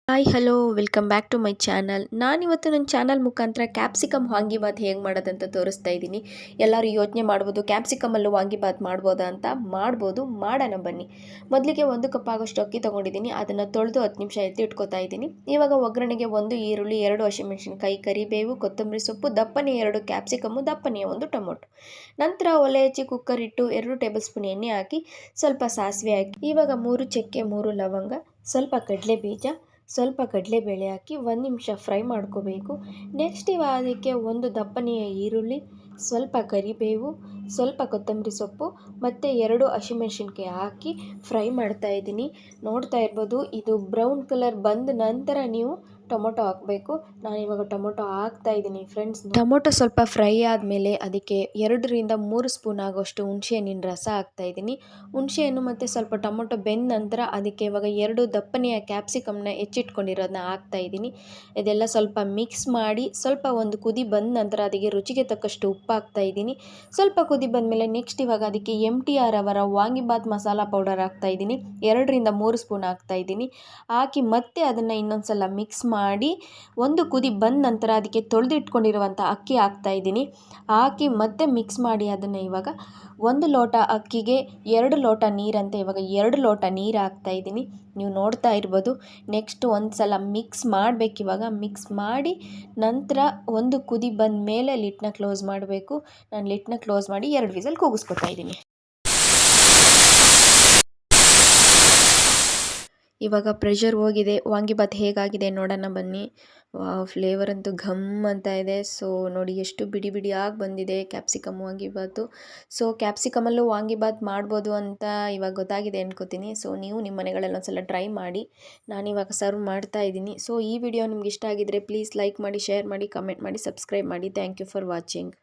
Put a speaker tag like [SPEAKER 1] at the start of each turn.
[SPEAKER 1] Hi hello welcome back to my channel. ನಾನಿವತ್ತು ನನ್ನ channel ಮುಖಾಂತರ ಕ್ಯಾಪ್ಸಿಕಮ್ ವಾಂಗಿಬಾತ್ ಹೇಗೆ ಮಾಡೋದಂತ ತೋರಿಸ್ತಾ ಇದ್ದೀನಿ. ಎಲ್ಲರೂ ಯೋಚನೆ ಮಾಡ್ಬೋದು ಕ್ಯಾಪ್ಸಿಕಮಲ್ಲೂ ವಾಂಗಿಬಾತ್ ಮಾಡ್ಬೋದಾ ಅಂತ. ಮಾಡ್ಬೋದು, ಮಾಡೋಣ ಬನ್ನಿ. ಮೊದಲಿಗೆ 1 ಕಪ್ ಆಗೋಷ್ಟು ಅಕ್ಕಿ ತೊಗೊಂಡಿದ್ದೀನಿ. ಅದನ್ನು ತೊಳೆದು 10 ನಿಮಿಷ ಎತ್ತಿ ಇಟ್ಕೊತಾ ಇದ್ದೀನಿ. ಇವಾಗ ಒಗ್ಗರಣೆಗೆ 1 ಈರುಳ್ಳಿ, 2 ಹಸಿಮೆಣಸಿನಕಾಯಿ, ಕರಿಬೇವು, ಕೊತ್ತಂಬರಿ ಸೊಪ್ಪು, ದಪ್ಪನೆ 2 ಕ್ಯಾಪ್ಸಿಕಮ್ಮು, ದಪ್ಪನೆ 1 ಟೊಮೊಟೊ. ನಂತರ ಒಲೆ ಹಚ್ಚಿ ಕುಕ್ಕರ್ ಇಟ್ಟು 2 ಟೇಬಲ್ ಸ್ಪೂನ್ ಎಣ್ಣೆ ಹಾಕಿ ಸ್ವಲ್ಪ ಸಾಸಿವೆ ಹಾಕಿ ಇವಾಗ 3 ಚಕ್ಕೆ, 3 ಲವಂಗ, ಸ್ವಲ್ಪ ಕಡಲೆ ಬೀಜ, ಸ್ವಲ್ಪ ಕಡಲೆಬೇಳೆ ಹಾಕಿ 1 ನಿಮಿಷ ಫ್ರೈ ಮಾಡ್ಕೋಬೇಕು. ನೆಕ್ಸ್ಟ್ ಇವಾಗ ಅದಕ್ಕೆ 1 ದಪ್ಪನೆಯ ಈರುಳ್ಳಿ, ಸ್ವಲ್ಪ ಕರಿಬೇವು, ಸ್ವಲ್ಪ ಕೊತ್ತಂಬರಿ ಸೊಪ್ಪು ಮತ್ತು 2 ಹಸಿಮೆಣಸಿನ್ಕಾಯಿ ಹಾಕಿ ಫ್ರೈ ಮಾಡ್ತಾ ಇದ್ದೀನಿ. ನೋಡ್ತಾ ಇರ್ಬೋದು, ಇದು ಬ್ರೌನ್ ಕಲರ್ ಬಂದ ನಂತರ ನೀವು ಟೊಮೊಟೊ ಹಾಕಬೇಕು. ನಾನಿವಾಗ ಟೊಮೊಟೊ ಹಾಕ್ತಾ ಇದ್ದೀನಿ ಫ್ರೆಂಡ್ಸ್. ಟೊಮೊಟೊ ಸ್ವಲ್ಪ ಫ್ರೈ ಆದಮೇಲೆ ಅದಕ್ಕೆ 2 ರಿಂದ 3 ಸ್ಪೂನ್ ಆಗೋಷ್ಟು ಹುಣಸೆಹಣ್ಣಿನ ರಸ ಹಾಕ್ತಾ ಇದ್ದೀನಿ. ಹುಣಸೆಹಣ್ಣು ಮತ್ತು ಸ್ವಲ್ಪ ಟೊಮೊಟೊ ಬೆಂದ ನಂತರ ಅದಕ್ಕೆ ಇವಾಗ 2 ದಪ್ಪನೆಯ ಕ್ಯಾಪ್ಸಿಕಮ್ನ ಹೆಚ್ಚಿಟ್ಕೊಂಡಿರೋದನ್ನ ಹಾಕ್ತಾ ಇದ್ದೀನಿ. ಇದೆಲ್ಲ ಸ್ವಲ್ಪ ಮಿಕ್ಸ್ ಮಾಡಿ ಸ್ವಲ್ಪ ಒಂದು ಕುದಿ ಬಂದ ನಂತರ ಅದಕ್ಕೆ ರುಚಿಗೆ ತಕ್ಕಷ್ಟು ಉಪ್ಪು ಹಾಕ್ತಾ ಇದ್ದೀನಿ. ಸ್ವಲ್ಪ ಕುದಿ ಬಂದಮೇಲೆ ನೆಕ್ಸ್ಟ್ ಇವಾಗ ಅದಕ್ಕೆ MTR ಅವರ ವಾಂಗಿಬಾತ್ ಮಸಾಲ ಪೌಡರ್ ಹಾಕ್ತಾ ಇದ್ದೀನಿ. 2 ರಿಂದ 3 ಸ್ಪೂನ್ ಹಾಕ್ತಾ ಇದ್ದೀನಿ. ಹಾಕಿ ಮತ್ತೆ ಅದನ್ನು ಇನ್ನೊಂದ್ಸಲ ಮಿಕ್ಸ್ ಮಾಡಿ ಒಂದು ಕುದಿ ಬಂದ ನಂತರ ಅದಕ್ಕೆ ತೊಳೆದಿಟ್ಕೊಂಡಿರುವಂಥ ಅಕ್ಕಿ ಹಾಕ್ತಾ ಇದ್ದೀನಿ. ಹಾಕಿ ಮತ್ತೆ ಮಿಕ್ಸ್ ಮಾಡಿ ಅದನ್ನು ಇವಾಗ 1 ಲೋಟ ಅಕ್ಕಿಗೆ 2 ಲೋಟ ನೀರಂತೆ ಇವಾಗ 2 ಲೋಟ ನೀರು ಹಾಕ್ತಾ ಇದ್ದೀನಿ. ನೀವು ನೋಡ್ತಾ ಇರ್ಬೋದು. ನೆಕ್ಸ್ಟ್ ಒಂದು ಸಲ ಮಿಕ್ಸ್ ಮಾಡಬೇಕಿವಾಗ. ಮಿಕ್ಸ್ ಮಾಡಿ ನಂತರ ಒಂದು ಕುದಿ ಬಂದ ಮೇಲೆ ಲಿಡ್ನ ಕ್ಲೋಸ್ ಮಾಡಬೇಕು. ನಾನು ಲಿಡ್ನ ಕ್ಲೋಸ್ ಮಾಡಿ 2 ವಿಸಲ್ ಕೂಗಿಸ್ಕೊತಾ ಇದ್ದೀನಿ. ಇವಾಗ ಪ್ರೆಷರ್ ಹೋಗಿದೆ. ವಾಂಗಿಬಾತ್ ಹೇಗಾಗಿದೆ ನೋಡೋಣ ಬನ್ನಿ. ಫ್ಲೇವರ್ ಅಂತೂ ಘಮ್ ಅಂತ ಇದೆ. ಸೊ ನೋಡಿ ಎಷ್ಟು ಬಿಡಿ ಬಿಡಿಯಾಗಿ ಬಂದಿದೆ ಕ್ಯಾಪ್ಸಿಕಮ್ ವಾಂಗಿಬಾತು. ಸೊ ಕ್ಯಾಪ್ಸಿಕಮಲ್ಲೂ ವಾಂಗಿಬಾತ್ ಮಾಡ್ಬೋದು ಅಂತ ಇವಾಗ ಗೊತ್ತಾಗಿದೆ ಅನ್ಕೋತೀನಿ. ಸೊ ನೀವು ನಿಮ್ಮ ಮನೆಗಳಲ್ಲಿ ಒಂದ್ಸಲ ಟ್ರೈ ಮಾಡಿ. ನಾನಿವಾಗ ಸರ್ವ್ ಮಾಡ್ತಾ ಇದ್ದೀನಿ. ಸೊ ಈ ವಿಡಿಯೋ ನಿಮ್ಗೆ ಇಷ್ಟ ಆಗಿದ್ರೆ ಪ್ಲೀಸ್ ಲೈಕ್ ಮಾಡಿ, ಶೇರ್ ಮಾಡಿ, ಕಮೆಂಟ್ ಮಾಡಿ, ಸಬ್ಸ್ಕ್ರೈಬ್ ಮಾಡಿ. Thank you for watching.